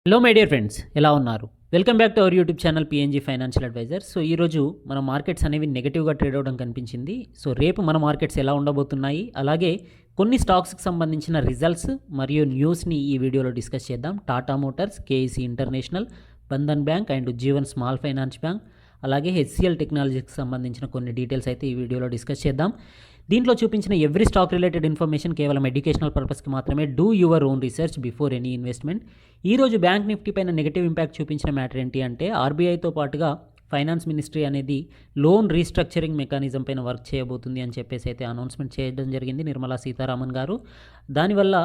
Hello my dear friends, ఎలా ఉన్నారు? Welcome back to our YouTube channel PNG financial advisor. So ఈరోజు మన markets అనేవి నెగిటివ్గా ట్రేడ్ అవ్వడం కనిపించింది. సో రేపు మన మార్కెట్స్ ఎలా ఉండబోతున్నాయి, అలాగే కొన్ని స్టాక్స్కి సంబంధించిన రిజల్ట్స్ మరియు న్యూస్ని ఈ వీడియోలో డిస్కస్ చేద్దాం. Tata Motors, KEC international, Bandhan bank and Ujjivan small finance bank, అలాగే హెచ్సిఎల్ టెక్నాలజీకి సంబంధించిన కొన్ని డీటెయిల్స్ అయితే ఈ వీడియోలో డిస్కస్ చేద్దాం. దీంట్లో చూపించిన ఎవ్రీ స్టాక్ రిలేటెడ్ ఇన్ఫర్మేషన్ కేవలం ఎడ్యుకేషనల్ పర్పస్కి మాత్రమే. Do your own research before any investment. ఈరోజు బ్యాంక్ నిఫ్టీ పైన నెగిటివ్ ఇంపాక్ట్ చూపించిన మ్యాటర్ ఏంటి అంటే, ఆర్బీఐతో పాటుగా ఫైనాన్స్ మినిస్ట్రీ అనేది లోన్ రీస్ట్రక్చరింగ్ మెకానిజం పైన వర్క్ చేయబోతుంది అని చెప్పేసి అయితే అనౌన్స్మెంట్ చేయడం జరిగింది నిర్మలా సీతారామన్ గారు. దానివల్ల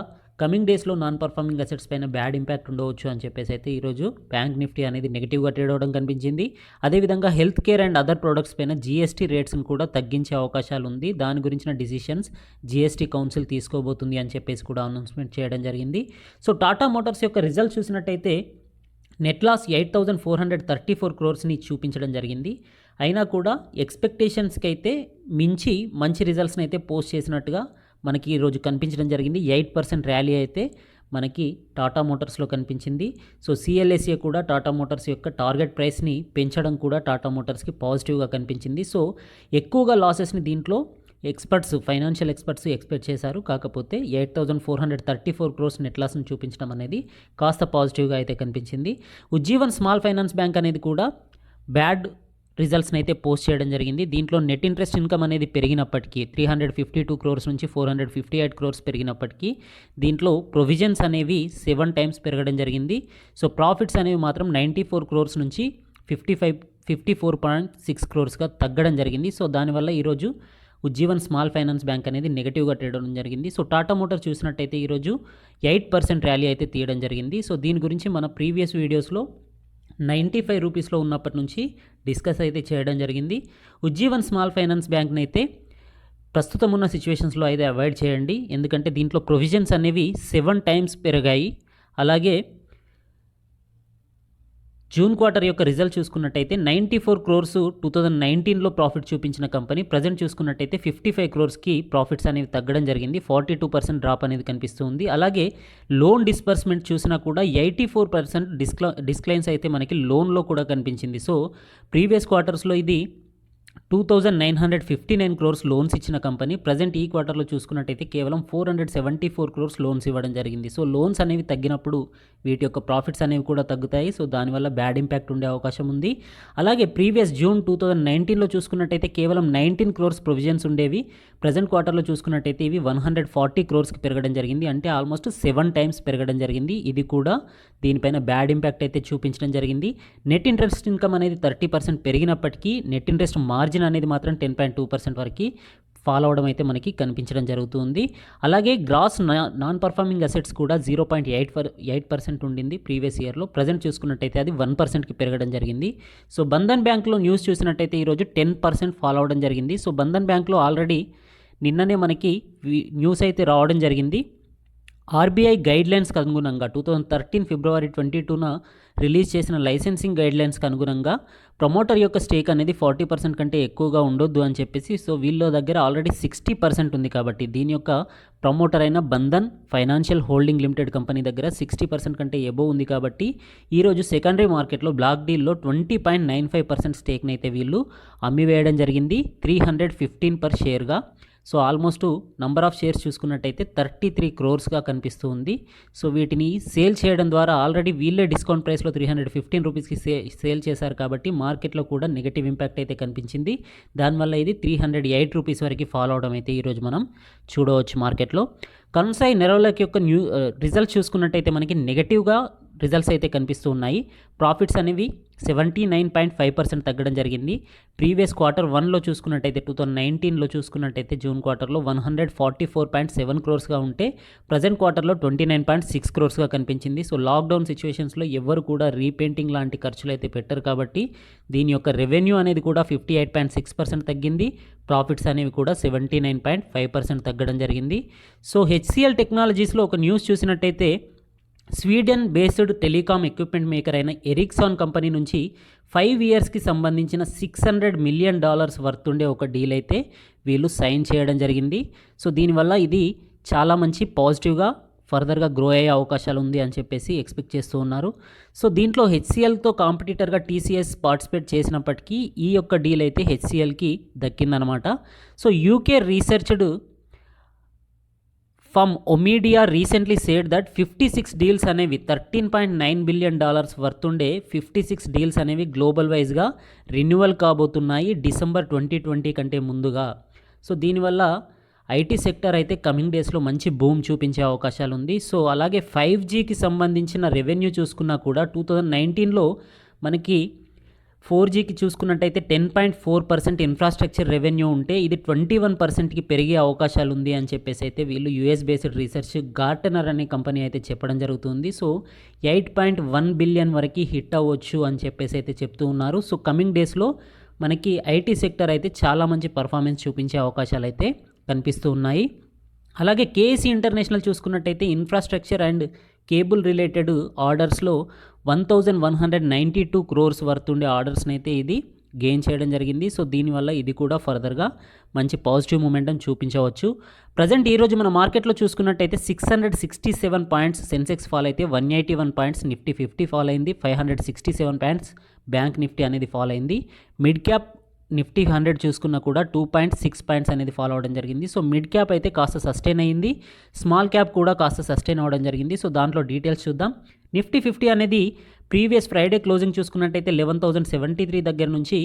కమింగ్ డేస్లో నాన్ పర్ఫార్మింగ్ అసెట్స్ పైన బ్యాడ్ ఇంపాక్ట్ ఉండవచ్చు అని చెప్పేసి అయితే ఈరోజు బ్యాంక్ నిఫ్టీ అనేది నెగిటివ్గా ట్రేడ్ అవ్వడం కనిపించింది. అదేవిధంగా health care and other products పైన జీఎస్టీ రేట్స్ని కూడా తగ్గించే అవకాశాలు ఉంది. దాని గురించిన డిసిషన్స్ జీఎస్టీ కౌన్సిల్ తీసుకోబోతుంది అని చెప్పేసి కూడా అనౌన్స్మెంట్ చేయడం జరిగింది. సో టాటా మోటార్స్ యొక్క రిజల్ట్ చూసినట్టయితే నెట్ లాస్ 8,434 క్రోర్స్ని చూపించడం జరిగింది. అయినా కూడా ఎక్స్పెక్టేషన్స్కి అయితే మించి మంచి రిజల్ట్స్ని అయితే పోస్ట్ చేసినట్టుగా మనకి ఈరోజు కనిపించడం జరిగింది. 8% ర్యాలీ అయితే మనకి టాటా మోటార్స్లో కనిపించింది. సో సిఎల్ఎస్ఏ కూడా టాటా మోటార్స్ యొక్క టార్గెట్ ప్రైస్ని పెంచడం కూడా టాటా మోటార్స్కి పాజిటివ్గా కనిపించింది. సో ఎక్కువగా లాసెస్ని దీంట్లో ఫైనాన్షియల్ ఎక్స్పర్ట్స్ ఎక్స్పెక్ట్ చేశారు. కాకపోతే 8,434 క్రోర్స్ నెట్ లాస్ని చూపించడం అనేది కాస్త పాజిటివ్గా అయితే కనిపించింది. ఉజ్జీవన్ స్మాల్ ఫైనాన్స్ బ్యాంక్ అనేది కూడా బ్యాడ్ రిజల్ట్స్ని అయితే పోస్ట్ చేయడం జరిగింది. దీంట్లో నెట్ ఇంట్రెస్ట్ ఇన్కమ్ అనేది పెరిగినప్పటికీ 352 క్రోర్స్ నుంచి 458 క్రోర్స్ పెరిగినప్పటికీ దీంట్లో ప్రొవిజన్స్ అనేవి 7 టైమ్స్ పెరగడం జరిగింది. సో ప్రాఫిట్స్ అనేవి మాత్రం 94 క్రోర్స్ నుంచి 54.6 క్రోర్స్గా తగ్గడం జరిగింది. సో దానివల్ల ఈరోజు ఉజ్జీవన్ స్మాల్ ఫైనాన్స్ బ్యాంక్ అనేది నెగిటివ్గా ట్రేడ్ అవ్వడం జరిగింది. సో టాటా మోటార్ చూసినట్టయితే ఈరోజు 8% ర్యాలీ అయితే తీయడం జరిగింది. సో దీని గురించి మన ప్రీవియస్ వీడియోస్లో 95 రూపీస్లో ఉన్నప్పటి నుంచి డిస్కస్ అయితే చేయడం జరిగింది. ఉజ్జీవన్ స్మాల్ ఫైనాన్స్ బ్యాంక్ని అయితే ప్రస్తుతం ఉన్న సిచ్యువేషన్స్లో అయితే అవాయిడ్ చేయండి, ఎందుకంటే దీంట్లో ప్రొవిజన్స్ అనేవి 7 టైమ్స్ పెరిగాయి. అలాగే జూన్ క్వార్టర్ యొక్క రిజల్ట్ చూసుకున్నట్టయితే 94 క్రోర్స్ 2019లో ప్రాఫిట్ చూపించిన కంపెనీ ప్రజెంట్ చూసుకున్నట్టయితే 55 క్రోర్స్కి ప్రాఫిట్స్ అనేవి తగ్గడం జరిగింది. 42% డ్రాప్ అనేది కనిపిస్తుంది. అలాగే లోన్ డిస్బర్స్మెంట్ చూసినా కూడా 84% డిస్క్లైన్స్ అయితే మనకి లోన్లో కూడా కనిపించింది. సో ప్రీవియస్ క్వార్టర్స్లో ఇది 2,959 క్రోర్స్ లోన్స్ ఇచ్చిన కంపెనీ ప్రజెంట్ ఈ క్వార్టర్లో చూసుకున్నట్టయితే కేవలం 474 క్రోర్స్ లోన్స్ ఇవ్వడం జరిగింది. సో లోన్స్ అనేవి తగ్గినప్పుడు వీటి యొక్క ప్రాఫిట్స్ అనేవి కూడా తగ్గుతాయి. సో దానివల్ల బ్యాడ్ ఇంపాక్ట్ ఉండే అవకాశం ఉంది. అలాగే ప్రీవియస్ జూన్ 2019లో చూసుకున్నట్టయితే కేవలం 19 క్రోర్స్ ప్రొవిజన్స్ ఉండేవి. ప్రజెంట్ క్వార్టర్లో చూసుకున్నట్టయితే ఇవి 140 క్రోర్స్కి పెరగడం జరిగింది. అంటే ఆల్మోస్ట్ 7 టైమ్స్ పెరగడం జరిగింది. ఇది కూడా దీనిపైన బ్యాడ్ ఇంపాక్ట్ అయితే చూపించడం జరిగింది. నెట్ ఇంట్రెస్ట్ ఇన్కమ్ అనేది 30% పెరిగినప్పటికీ నెట్ ఇంట్రెస్ట్ మార్జిన్ అనేది మాత్రం 10.2% వరకు ఫాల్ అవడం అయితే మనకి కనిపించడం జరుగుతుంది. అలాగే గ్రాస్ నాన్ పర్ఫార్మింగ్ అసెట్స్ కూడా 0.8% ఉండింది ప్రీవియస్ ఇయర్లో. ప్రజెంట్ చూసుకున్నట్టయితే అది 1%కి పెరగడం జరిగింది. సో బంధన్ బ్యాంక్లో న్యూస్ చూసినట్టయితే ఈరోజు 10% ఫాల్ అవడం జరిగింది. సో బంధన్ బ్యాంక్లో ఆల్రెడీ నిన్ననే మనకి న్యూస్ అయితే రావడం జరిగింది. ఆర్బీఐ గైడ్లైన్స్కి అనుగుణంగా 2013 ఫిబ్రవరి 22న రిలీజ్ చేసిన లైసెన్సింగ్ గైడ్లైన్స్కి అనుగుణంగా ప్రమోటర్ యొక్క స్టేక్ అనేది 40% కంటే ఎక్కువగా ఉండొద్దు అని చెప్పేసి, సో వీళ్ళ దగ్గర ఆల్రెడీ 60% ఉంది. కాబట్టి దీని యొక్క ప్రమోటర్ అయిన Bandhan financial holding limited company దగ్గర 60% కంటే ఎబోవ్ ఉంది. కాబట్టి ఈరోజు సెకండరీ మార్కెట్లో బ్లాక్ డీల్లో 20.95% స్టేక్ని అయితే వీళ్ళు అమ్మివేయడం జరిగింది 315 పర్ షేర్గా. So almost number of shares చూసుకున్నట్టయితే 33 క్రోర్స్గా కనిపిస్తూ ఉంది. సో వీటిని సేల్ చేయడం ద్వారా ఆల్రెడీ వీళ్ళే డిస్కౌంట్ ప్రైస్లో 315 రూపీస్కి సేల్ చేశారు. కాబట్టి మార్కెట్లో కూడా నెగటివ్ ఇంపాక్ట్ అయితే కనిపించింది. దానివల్ల ఇది 308 రూపీస్ వరకు ఫాలో అవడం అయితే ఈరోజు మనం చూడవచ్చు మార్కెట్లో. కన్సాయి నెరోలాక్ యొక్క రిజల్ట్ చూసుకున్నట్టయితే మనకి నెగటివ్గా రిజల్ట్స్ అయితే కనిపిస్తూ ఉన్నాయి. ప్రాఫిట్స్ అనేవి 79.5% తగ్గడం జరిగింది. ప్రీవియస్ క్వార్టర్ 1లో చూసుకున్నట్టయితే 2019లో చూసుకున్నట్టయితే జూన్ క్వార్టర్లో 144.7 క్రోర్స్గా ఉంటే ప్రజెంట్ క్వార్టర్లో 29.6 క్రోర్స్గా కనిపించింది. సో లాక్డౌన్ సిచ్యువేషన్స్లో ఎవరు కూడా రీపెయింటింగ్ లాంటి ఖర్చులు అయితే పెట్టరు. కాబట్టి దీని యొక్క రెవెన్యూ అనేది కూడా 58.6% తగ్గింది. ప్రాఫిట్స్ అనేవి కూడా 79.5% తగ్గడం జరిగింది. సో హెచ్సిఎల్ టెక్నాలజీస్లో ఒక న్యూస్ చూసినట్టయితే Sweden based telecom equipment maker అయిన ఎరిక్సాన్ కంపెనీ నుంచి 5 ఇయర్స్కి సంబంధించిన $600 మిలియన్ వర్త్ ఉండే ఒక డీల్ అయితే వీళ్ళు సైన్ చేయడం జరిగింది. సో దీనివల్ల ఇది చాలా మంచి పాజిటివ్గా ఫర్దర్గా గ్రో అయ్యే అవకాశాలు ఉంది అని చెప్పేసి ఎక్స్పెక్ట్ చేస్తూ ఉన్నారు. సో దీంట్లో హెచ్సిఎల్తో కాంపిటీటర్గా టీసీఎస్ పార్టిసిపేట్ చేసినప్పటికీ ఈ యొక్క డీల్ అయితే హెచ్సిఎల్కి దక్కిందనమాట. So UK researched firm Omdia recently said that 56 deals అనేవి $13.9 బిలియన్ వర్త్ ఉండే 56 డీల్స్ అనేవి గ్లోబల్ వైజ్గా రిన్యూవల్ కాబోతున్నాయి డిసెంబర్ 2020 కంటే ముందుగా. సో దీనివల్ల ఐటీ సెక్టర్ అయితే కమింగ్ డేస్లో మంచి బూమ్ చూపించే అవకాశాలు ఉంది. సో అలాగే 5Gకి సంబంధించిన రెవెన్యూ చూసుకున్నా కూడా 2019లో మనకి 4Gకి చూసుకున్నట్టయితే 10.4% ఇన్ఫ్రాస్ట్రక్చర్ రెవెన్యూ ఉంటే ఇది 21%కి పెరిగే అవకాశాలు ఉంది అని చెప్పేసి అయితే వీళ్ళు యూఎస్ బేస్డ్ రీసెర్చ్ గార్టనర్ అనే కంపెనీ అయితే చెప్పడం జరుగుతుంది. సో 8.1 బిలియన్ వరకు హిట్ అవ్వచ్చు అని చెప్పేసి అయితే చెప్తూ ఉన్నారు. సో కమింగ్ డేస్లో మనకి ఐటీ సెక్టర్ అయితే చాలా మంచి పర్ఫార్మెన్స్ చూపించే అవకాశాలు అయితే కనిపిస్తూ ఉన్నాయి. అలాగే కేఎస్సీ ఇంటర్నేషనల్ చూసుకున్నట్టయితే ఇన్ఫ్రాస్ట్రక్చర్ అండ్ కేబుల్ రిలేటెడ్ ఆర్డర్స్లో 1192 crores వర్త్ ఉండే ఆర్డర్స్ని అయితే ఇది గెయిన్ చేయడం జరిగింది. సో దీనివల్ల ఇది కూడా ఫర్దర్గా మంచి పాజిటివ్ మూమెంటం చూపించవచ్చు. ప్రజెంట్ ఈరోజు మన మార్కెట్లో చూసుకున్నట్టయితే 667 పాయింట్స్ సెన్సెక్స్ ఫాల్ అయితే 181 పాయింట్స్, నిఫ్టీ 50 ఫాల్ అయింది, 567 పాయింట్స్ బ్యాంక్ నిఫ్టీ అనేది ఫాల్ అయింది. మిడ్ క్యాప్ నిఫ్టీ 100 చూసుకున్నా కూడా 2.6 పాయింట్స్ అనేది ఫాలో అవడం జరిగింది. సో మిడ్ క్యాప్ అయితే కాస్త సస్టైన్ అయింది, స్మాల్ క్యాప్ కూడా కాస్త సస్టైన్ అవ్వడం జరిగింది. సో దాంట్లో డీటెయిల్స్ చూద్దాం. నిఫ్టీ 50 అనేది ప్రీవియస్ ఫ్రైడే క్లోజింగ్ చూసుకున్నట్టయితే 11,073 దగ్గర నుంచి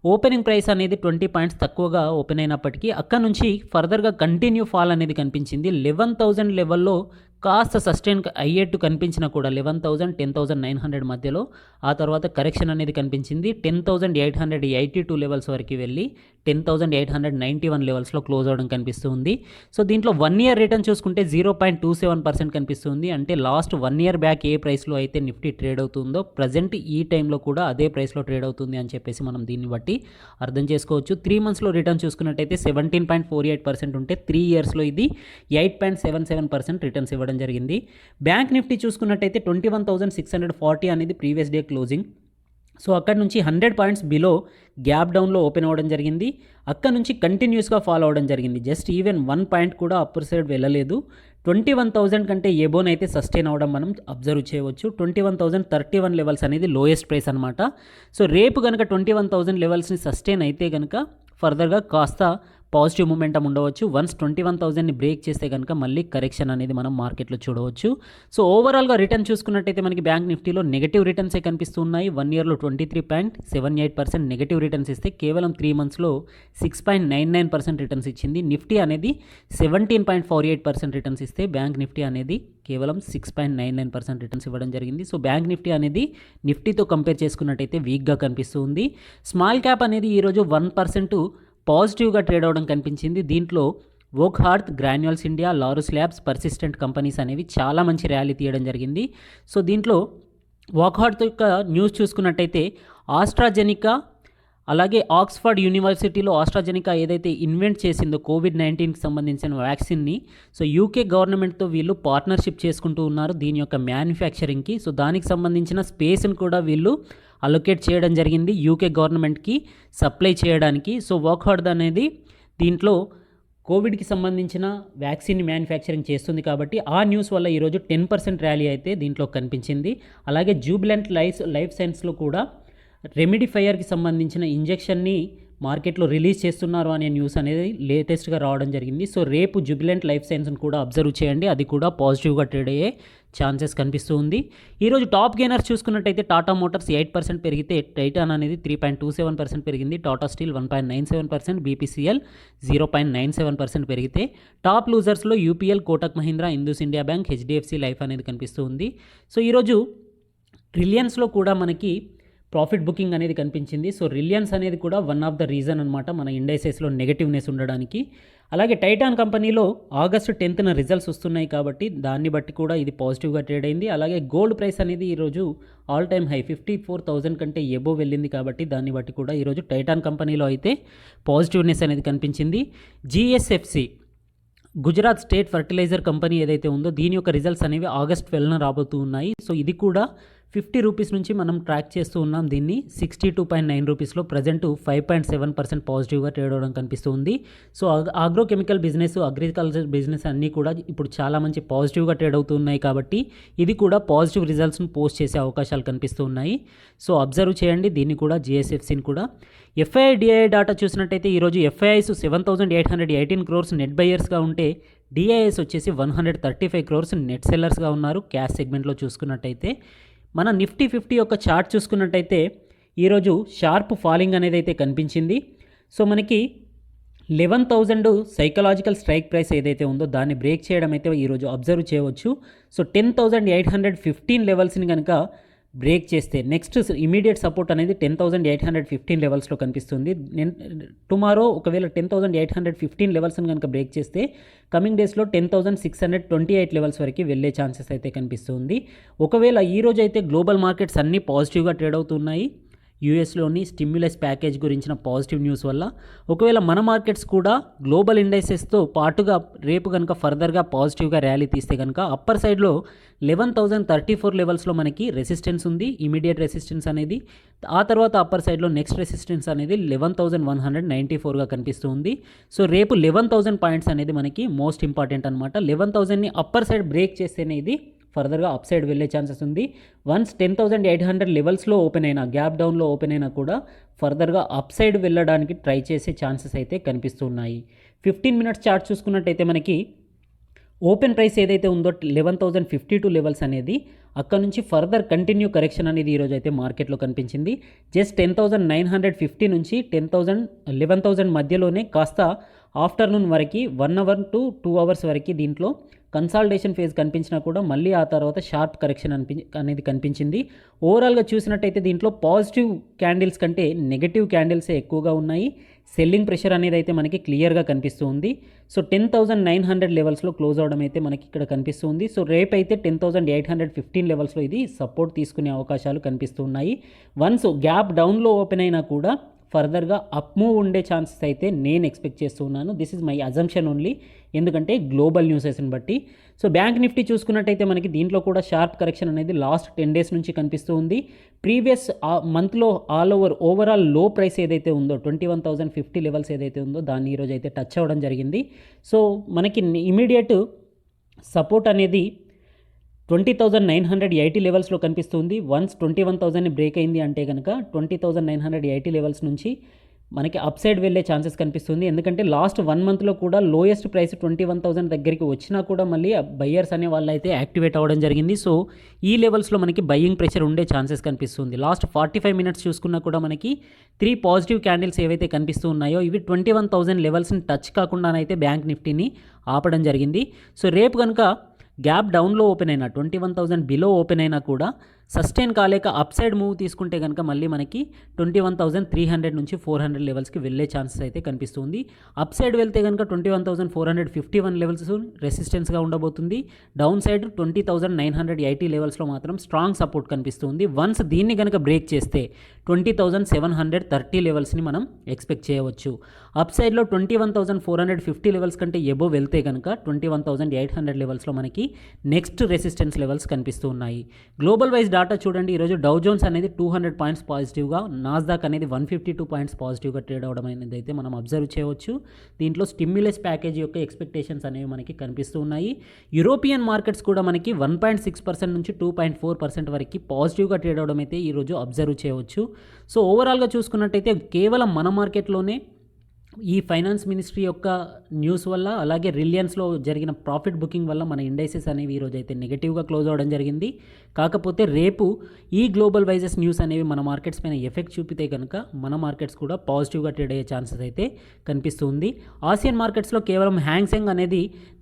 ఓపెనింగ్ ప్రైస్ అనేది 20 పాయింట్స్ తక్కువగా ఓపెన్ అయినప్పటికీ అక్కడ నుంచి ఫర్దర్గా కంటిన్యూ ఫాల్ అనేది కనిపించింది. 11,000 లెవెల్లో కాస్త సస్టైన్ అయ్యేట్టు కనిపించినా కూడా 11,000 10,900 మధ్యలో ఆ తర్వాత కరెక్షన్ అనేది కనిపించింది. 10,882 లెవెల్స్ వరకు వెళ్ళి 10,891 లెవెల్స్లో క్లోజ్ అవ్వడం కనిపిస్తుంది. సో దీంట్లో 1 ఇయర్ రిటర్న్ చూసుకుంటే 0.27% కనిపిస్తుంది. అంటే లాస్ట్ 1 ఇయర్ బ్యాక్ ఏ ప్రైస్లో అయితే నిఫ్టీ ట్రేడ్ అవుతుందో ప్రజెంట్ ఈ టైంలో కూడా అదే ప్రైస్లో ట్రేడ్ అవుతుంది అని చెప్పేసి మనం దీన్ని బట్టి అర్థం చేసుకోవచ్చు. 3 మంత్స్లో రిటర్న్ చూసుకున్నట్టయితే 17.48% ఉంటే 3 ఇయర్స్లో ఇది 8.77% రిటర్న్స్ ఇవ్వడం జరిగింది. బ్యాంక్ నిఫ్టీ చూసుకున్నట్టయితే 21,640 అనేది ప్రీవియస్ డే క్లోజింగ్. సో అక్కడ నుంచి 100 పాయింట్స్ బిలో గ్యాప్ డౌన్లో ఓపెన్ అవ్వడం జరిగింది. అక్కడ నుంచి కంటిన్యూస్గా ఫాలో అవ్వడం జరిగింది. జస్ట్ ఈవెన్ 1 పాయింట్ కూడా అప్పర్ సైడ్ వెళ్ళలేదు. 21,000 కంటే ఎబోన్ అయితే సస్టైన్ అవ్వడం మనం అబ్జర్వ్ చేయవచ్చు. 21,031 లెవెల్స్ అనేది లోయెస్ట్ ప్రైస్ అనమాట. సో రేపు కనుక 21,000 లెవెల్స్ని సస్టైన్ అయితే కనుక ఫర్దర్గా కాస్త పాజిటివ్ మూమెంటం ఉండవచ్చు. వన్స్ 21,000ని బ్రేక్ చేస్తే కనుక మళ్ళీ కరెక్షన్ అనేది మనం మార్కెట్లో చూడవచ్చు. సో ఓవరాల్గా రిటర్న్ చూసుకున్నట్టయితే మనకి బ్యాంక్ నిఫ్టీలో నెగటివ్ రిటర్న్సే కనిపిస్తున్నాయి. 1 ఇయర్లో 23.78% నెగటివ్ రిటర్న్స్ ఇస్తే కేవలం 3 మంత్స్లో 6.99% రిటర్న్స్ ఇచ్చింది. నిఫ్టీ అనేది 17.48% రిటర్న్స్ ఇస్తే బ్యాంక్ నిఫ్టీ అనేది కేవలం 6.99% రిటర్న్స్ ఇవ్వడం జరిగింది. సో బ్యాంక్ నిఫ్టీ అనేది నిఫ్టీతో కంపేర్ చేసుకున్నట్టయితే వీక్గా కనిపిస్తుంది. స్మాల్ క్యాప్ అనేది ఈరోజు 1% పాజిటివ్గా ట్రేడ్ అవ్వడం కనిపించింది. దీంట్లో Wockhardt, Granules India, Laurus Labs, Persistent companies అనేవి చాలా మంచి ర్యాలీ తీయడం జరిగింది. సో దీంట్లో వోక్హార్త్ యొక్క న్యూస్ చూసుకున్నట్టయితే ఆస్ట్రాజెనికా అలాగే ఆక్స్ఫర్డ్ యూనివర్సిటీలో ఆస్ట్రాజెనికా ఏదైతే ఇన్వెంట్ చేసిందో కోవిడ్-19కి సంబంధించిన వ్యాక్సిన్ని, సో యూకే గవర్నమెంట్తో వీళ్ళు పార్ట్నర్షిప్ చేసుకుంటూ ఉన్నారు దీని యొక్క మ్యానుఫ్యాక్చరింగ్కి. సో దానికి సంబంధించిన స్పేస్ని కూడా వీళ్ళు అలొకేట్ చేయడం జరిగింది యూకే గవర్నమెంట్కి సప్లై చేయడానికి. సో వోక్హార్త్ అనేది దీంట్లో కోవిడ్కి సంబంధించిన వ్యాక్సిన్ మ్యానుఫ్యాక్చరింగ్ చేస్తుంది కాబట్టి ఆ న్యూస్ వల్ల ఈరోజు 10% ర్యాలీ అయితే దీంట్లో కనిపించింది. అలాగే జూబిలెంట్ లైఫ్ సైన్స్లో కూడా రెమిడిఫైయర్కి సంబంధించిన ఇంజెక్షన్ని మార్కెట్లో రిలీజ్ చేస్తున్నారు అనే న్యూస్ అనేది లేటెస్ట్గా రావడం జరిగింది. సో రేపు జూబిలెంట్ లైఫ్ సైన్స్ని కూడా అబ్జర్వ్ చేయండి, అది కూడా పాజిటివ్గా ట్రేడ్ అయ్యే ఛాన్సెస్ కనిపిస్తూ ఉంది. ఈరోజు టాప్ గెయినర్స్ చూసుకున్నట్టయితే టాటా మోటార్స్ 8% పెరిగితే టైటాన్ అనేది 3.27% పెరిగింది, టాటా స్టీల్ 1.97%, బీపీసీఎల్ 0.97% పెరిగితే టాప్ లూజర్స్లో UPL, Kotak Mahindra, IndusInd bank, HDFC life అనేది కనిపిస్తూ ఉంది. సో ఈరోజు రిలయన్స్లో కూడా మనకి ప్రాఫిట్ బుకింగ్ అనేది కనిపించింది. సో రిలయన్స్ అనేది కూడా వన్ ఆఫ్ ద రీజన్ అనమాట మన ఇండైసెస్లో నెగటివ్నెస్ ఉండడానికి. అలాగే టైటాన్ కంపెనీలో ఆగస్టు 10న రిజల్ట్స్ వస్తున్నాయి కాబట్టి దాన్ని బట్టి కూడా ఇది పాజిటివ్గా ట్రేడ్ అయింది. అలాగే గోల్డ్ ప్రైస్ అనేది ఈరోజు ఆల్ టైమ్ హై 54,000 కంటే ఎబో వెళ్ళింది కాబట్టి దాన్ని బట్టి కూడా ఈరోజు టైటాన్ కంపెనీలో అయితే పాజిటివ్నెస్ అనేది కనిపించింది. GSFC Gujarat state fertilizer company ఏదైతే ఉందో దీని యొక్క రిజల్ట్స్ అనేవి ఆగస్ట్ 12న రాబోతూ ఉన్నాయి. సో ఇది కూడా 50 రూపీస్ నుంచి మనం ట్రాక్ చేస్తూ ఉన్నాం దీన్ని. 62.9 రూపీస్లో ప్రజెంట్ 5.7% పాజిటివ్గా ట్రేడ్ అవ్వడం కనిపిస్తుంది. సో ఆగ్రోకెమికల్ బిజినెస్, అగ్రికల్చర్ బిజినెస్ అన్నీ కూడా ఇప్పుడు చాలా మంచి పాజిటివ్గా ట్రేడ్ అవుతున్నాయి కాబట్టి ఇది కూడా పాజిటివ్ రిజల్ట్స్ను పోస్ట్ చేసే అవకాశాలు కనిపిస్తూ ఉన్నాయి. సో అబ్జర్వ్ చేయండి దీన్ని కూడా, జిఎస్ఎఫ్సిని కూడా. ఎఫ్ఐఐ డిఐ డాటా చూసినట్టయితే ఈరోజు ఎఫ్ఐఐస్ 7,818 క్రోర్స్ నెట్ బయర్స్గా ఉంటే డిఐఎస్ వచ్చేసి 135 క్రోర్స్ నెట్ సెల్లర్స్గా ఉన్నారు క్యాష్ సెగ్మెంట్లో చూసుకున్నట్టయితే. మన నిఫ్టీ 50 యొక్క చార్ట్ చూసుకున్నట్టయితే ఈరోజు షార్ప్ ఫాలింగ్ అనేది అయితే కనిపించింది. సో మనకి 11,000 సైకలాజికల్ స్ట్రైక్ ప్రైస్ ఏదైతే ఉందో దాన్ని బ్రేక్ చేయడం అయితే ఈరోజు అబ్జర్వ్ చేయవచ్చు. సో 10,815 లెవెల్స్ని కనుక బ్రేక్ చేస్తే నెక్స్ట్ ఇమీడియట్ సపోర్ట్ అనేది 10,815 లెవెల్స్లో కనిపిస్తుంది. టుమారో ఒకవేళ 10,815 లెవెల్స్ని కనుక బ్రేక్ చేస్తే కమింగ్ డేస్లో 10,628 లెవెల్స్ వరకు వెళ్ళే ఛాన్సెస్ అయితే కనిపిస్తుంది. ఒకవేళ ఈరోజు అయితే గ్లోబల్ మార్కెట్స్ అన్నీ పాజిటివ్గా ట్రేడ్ అవుతున్నాయి. యూఎస్లోని స్టిమ్యులస్ ప్యాకేజ్ గురించిన పాజిటివ్ న్యూస్ వల్ల. ఒకవేళ మన మార్కెట్స్ కూడా గ్లోబల్ ఇండైసెస్తో పాటుగా రేపు కనుక ఫర్దర్గా పాజిటివ్గా ర్యాలీ తీస్తే కనుక అప్పర్ సైడ్లో 11,034 లెవెల్స్లో మనకి రెసిస్టెన్స్ ఉంది, ఇమీడియట్ రెసిస్టెన్స్ అనేది. ఆ తర్వాత అప్పర్ సైడ్లో నెక్స్ట్ రెసిస్టెన్స్ అనేది 11,194గా కనిపిస్తుంది. సో రేపు 11,000 పాయింట్స్ అనేది మనకి మోస్ట్ ఇంపార్టెంట్ అనమాట. 11,000ని అప్పర్ సైడ్ బ్రేక్ చేస్తేనే ఇది ఫర్దర్గా అప్ సైడ్ వెళ్ళే ఛాన్సెస్ ఉంది. వన్స్ 10,800 లెవెల్స్లో ఓపెన్ అయినా, గ్యాప్ డౌన్లో ఓపెన్ అయినా కూడా ఫర్దర్గా అప్ సైడ్ వెళ్ళడానికి ట్రై చేసే ఛాన్సెస్ అయితే కనిపిస్తున్నాయి. 15 మినిట్స్ చార్ట్ చూసుకున్నట్టయితే మనకి ఓపెన్ ప్రైస్ ఏదైతే ఉందో 11,052 లెవెల్స్ అనేది అక్కడ నుంచి ఫర్దర్ కంటిన్యూ కరెక్షన్ అనేది ఈరోజు అయితే మార్కెట్లో కనిపించింది. జస్ట్ 10,950 నుంచి 11,000 మధ్యలోనే కాస్త ఆఫ్టర్నూన్ వరకు 1 అవర్ టు 2 అవర్స్ వరకు దీంట్లో కన్సాలిడేషన్ ఫేజ్ కనిపించినా కూడా మళ్ళీ ఆ తర్వాత షార్ప్ కరెక్షన్ అనేది కనిపించింది. ఓవరాల్గా చూసినట్టయితే దీంట్లో పాజిటివ్ క్యాండిల్స్ కంటే నెగటివ్ క్యాండిల్సే ఎక్కువగా ఉన్నాయి. సెల్లింగ్ ప్రెషర్ అనేది అయితే మనకి క్లియర్గా కనిపిస్తుంది. సో 10,900 లెవెల్స్లో క్లోజ్ అవడం అయితే మనకి ఇక్కడ కనిపిస్తుంది. సో రేపు అయితే 10,815 లెవెల్స్లో ఇది సపోర్ట్ తీసుకునే అవకాశాలు కనిపిస్తున్నాయి. వన్స్ గ్యాప్ డౌన్లో ఓపెన్ అయినా కూడా ఫర్దర్గా అప్ మూవ్ ఉండే ఛాన్సెస్ అయితే నేను ఎక్స్పెక్ట్ చేస్తున్నాను. This is my assumption only, ఎందుకంటే గ్లోబల్ న్యూసెస్ని బట్టి. సో బ్యాంక్ నిఫ్టీ చూసుకున్నట్టయితే మనకి దీంట్లో కూడా షార్ప్ కరెక్షన్ అనేది లాస్ట్ 10 డేస్ నుంచి కనిపిస్తూ ఉంది. ప్రీవియస్ మంత్లో ఓవరాల్ లో ప్రైస్ ఏదైతే ఉందో 21,050 లెవెల్స్ ఏదైతే ఉందో దాన్ని ఈరోజు అయితే టచ్ అవ్వడం జరిగింది. సో మనకి ఇమీడియట్ సపోర్ట్ అనేది 20,980 లెవెల్స్లో కనిపిస్తుంది. వన్స్ 21,000ని బ్రేక్ అయింది అంటే కనుక 20,980 లెవెల్స్ నుంచి మనకి అప్ సైడ్ వెళ్ళే ఛాన్సెస్ కనిపిస్తుంది. ఎందుకంటే లాస్ట్ 1 మంత్లో కూడా లోయెస్ట్ ప్రైస్ 21,000 దగ్గరికి వచ్చినా కూడా మళ్ళీ బయ్యర్స్ అనే వాళ్ళు అయితే యాక్టివేట్ అవ్వడం జరిగింది. సో ఈ లెవెల్స్లో మనకి బయ్యింగ్ ప్రెషర్ ఉండే ఛాన్సెస్ కనిపిస్తుంది. లాస్ట్ 45 మినిట్స్ చూసుకున్నా కూడా మనకి 3 పాజిటివ్ క్యాండిల్స్ ఏవైతే కనిపిస్తూ ఉన్నాయో ఇవి 21,000 లెవెల్స్ని టచ్ కాకుండానైతే బ్యాంక్ నిఫ్టీని ఆపడం జరిగింది. సో రేపు కనుక గ్యాప్ డౌన్లో ఓపెన్ అయినా 21,000 బిలో ఓపెన్ అయినా కూడా సస్టైన్ కాలేక అప్ సైడ్ మూవ్ తీసుకుంటే కనుక మళ్ళీ మనకి 21,300 నుంచి 400 లెవెల్స్కి వెళ్ళే ఛాన్సెస్ అయితే కనిపిస్తుంది. అప్ సైడ్ వెళ్తే కనుక 21,451 లెవెల్స్ రెసిస్టెన్స్గా ఉండబోతుంది. డౌన్ సైడ్ 20,980 లెవెల్స్లో మాత్రం స్ట్రాంగ్ సపోర్ట్ కనిపిస్తుంది. వన్స్ దీన్ని కనుక బ్రేక్ చేస్తే 20,730 లెవెల్స్ని మనం ఎక్స్పెక్ట్ చేయవచ్చు. అప్ సైడ్లో 21,450 లెవెల్స్ కంటే ఎబో వెళ్తే కనుక 21,800 లెవెల్స్లో మనకి నెక్స్ట్ రెసిస్టెన్స్ లెవెల్స్ కనిపిస్తూ ఉన్నాయి. గ్లోబల్ వైజ్ డాటా చూడండి. ఈరోజు డౌ జోన్స్ అనేది 200 పాయింట్స్ పాజిటివ్గా, నాస్డాక్ అనేది 152 పాయింట్స్ పాజిటివ్గా ట్రేడ్ అవడం అనేది అయితే మనం అబ్జర్వ్ చేయవచ్చు. దీంట్లో స్టిమ్యులస్ ప్యాకేజ్ యొక్క ఎక్స్పెక్టేషన్స్ అనేవి మనకి కనిపిస్తూ ఉన్నాయి. యూరోపియన్ మార్కెట్స్ కూడా మనకి 1.6% నుంచి 2.4% వరకు పాజిటివ్గా ట్రేడ్ అవడం అయితే ఈరోజు అబ్జర్వ్ చేయవచ్చు. సో ఓవరాల్గా చూసుకున్నట్టయితే కేవలం మన మార్కెట్లోనే ఈ ఫైనాన్స్ మినిస్ట్రీ యొక్క న్యూస్ వల్ల, అలాగే రిలయన్స్లో జరిగిన ప్రాఫిట్ బుకింగ్ వల్ల మన ఇండైసెస్ అనేవి ఈరోజు అయితే నెగిటివ్గా క్లోజ్ అవ్వడం జరిగింది. కాకపోతే రేపు ఈ గ్లోబల్ వైజెస్ న్యూస్ అనేవి మన మార్కెట్స్ పైన ఎఫెక్ట్ చూపితే కనుక మన మార్కెట్స్ కూడా పాజిటివ్గా ట్రేడ్ అయ్యే ఛాన్సెస్ అయితే కనిపిస్తుంది. ఆసియన్ మార్కెట్స్లో కేవలం హ్యాంగ్సెంగ్ అనేది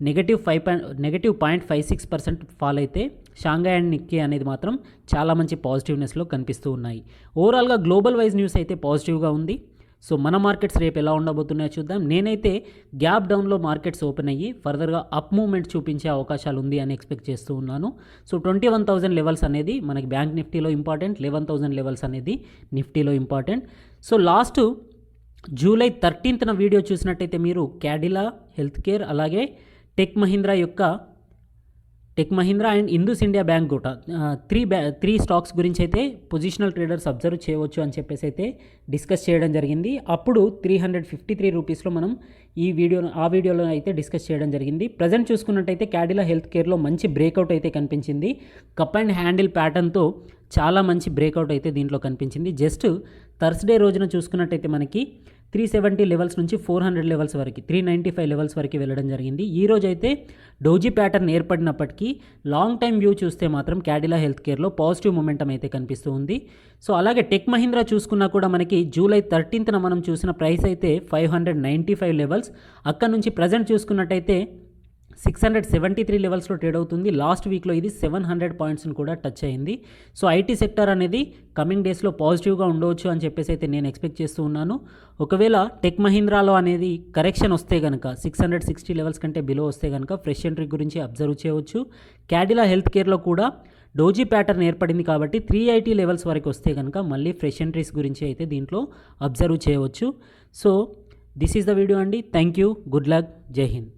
-0.56% ఫాల్ అయితే షాంఘై అండ్ నిక్కీ అనేది మాత్రం చాలా మంచి పాజిటివ్నెస్లో కనిపిస్తూ ఉన్నాయి. ఓవరాల్గా గ్లోబల్ వైజ్ న్యూస్ అయితే పాజిటివ్గా ఉంది. సో మన మార్కెట్స్ రేపు ఎలా ఉండబోతున్నాయో చూద్దాం. నేనైతే గ్యాప్ డౌన్లో మార్కెట్స్ ఓపెన్ అయ్యి ఫర్దర్గా అప్ మూవ్మెంట్ చూపించే అవకాశాలు ఉంది అని ఎక్స్పెక్ట్ చేస్తూ ఉన్నాను. సో 21,000 లెవెల్స్ అనేది మనకి బ్యాంక్ నిఫ్టీలో ఇంపార్టెంట్, 11,000 లెవెల్స్ అనేది నిఫ్టీలో important. So last July 13th video చూసినట్టయితే మీరు క్యాడిలా హెల్త్ కేర్ అలాగే టెక్ మహీంద్రా యొక్క tech Mahindra and Indus India bank కూడా త్రీ స్టాక్స్ గురించి అయితే పొజిషనల్ ట్రేడర్స్ అబ్జర్వ్ చేయవచ్చు అని చెప్పేసి అయితే డిస్కస్ చేయడం జరిగింది. అప్పుడు 353 రూపీస్లో మనం ఆ వీడియోలో అయితే డిస్కస్ చేయడం జరిగింది. ప్రజెంట్ చూసుకున్నట్టయితే క్యాడిలా హెల్త్ కేర్లో మంచి బ్రేక్అవుట్ అయితే కనిపించింది. కప్ అండ్ హ్యాండిల్ ప్యాటర్న్తో చాలా మంచి బ్రేక్అవుట్ అయితే దీంట్లో కనిపించింది. జస్ట్ థర్స్డే రోజున చూసుకున్నట్టయితే మనకి 370 లెవెల్స్ నుంచి 400 లెవెల్స్ వరకు 395 లెవెల్స్ వరకు వెళ్ళడం జరిగింది. ఈ రోజు అయితే డోజీ ప్యాటర్న్ ఏర్పడినప్పటికీ లాంగ్ టైం వ్యూ చూస్తే మాత్రం క్యాడిలా హెల్త్ కేర్లో పాజిటివ్ మొమెంటం అయితే కనిపిస్తూ ఉంది. సో అలాగే టెక్ మహీంద్రా చూసుకున్నా కూడా మనకి జూలై 13న మనం చూసిన ప్రైస్ అయితే 595 లెవెల్స్. అక్కడ నుంచి ప్రజెంట్ చూసుకున్నట్టయితే 673 లెవెల్స్లో ట్రేడ్ అవుతుంది. లాస్ట్ వీక్లో ఇది 700 పాయింట్స్ని కూడా టచ్ అయింది. సో ఐటీ సెక్టర్ అనేది కమింగ్ డేస్లో పాజిటివ్గా ఉండవచ్చు అని చెప్పేసి అయితే నేను ఎక్స్పెక్ట్ చేస్తూ ఉన్నాను. ఒకవేళ టెక్ మహీంద్రాలో అనేది కరెక్షన్ వస్తే కనుక 660 లెవెల్స్ కంటే బిలో వస్తే కనుక ఫ్రెష్ ఎంట్రీ గురించి అబ్జర్వ్ చేయవచ్చు. క్యాడిలా హెల్త్ కేర్లో కూడా డోజీ ప్యాటర్న్ ఏర్పడింది కాబట్టి 380 లెవెల్స్ వరకు వస్తే కనుక మళ్ళీ ఫ్రెష్ ఎంట్రీస్ గురించి అయితే దీంట్లో అబ్జర్వ్ చేయవచ్చు. So this is the video అండి. థ్యాంక్ యూ, గుడ్ లక్, జై హింద్.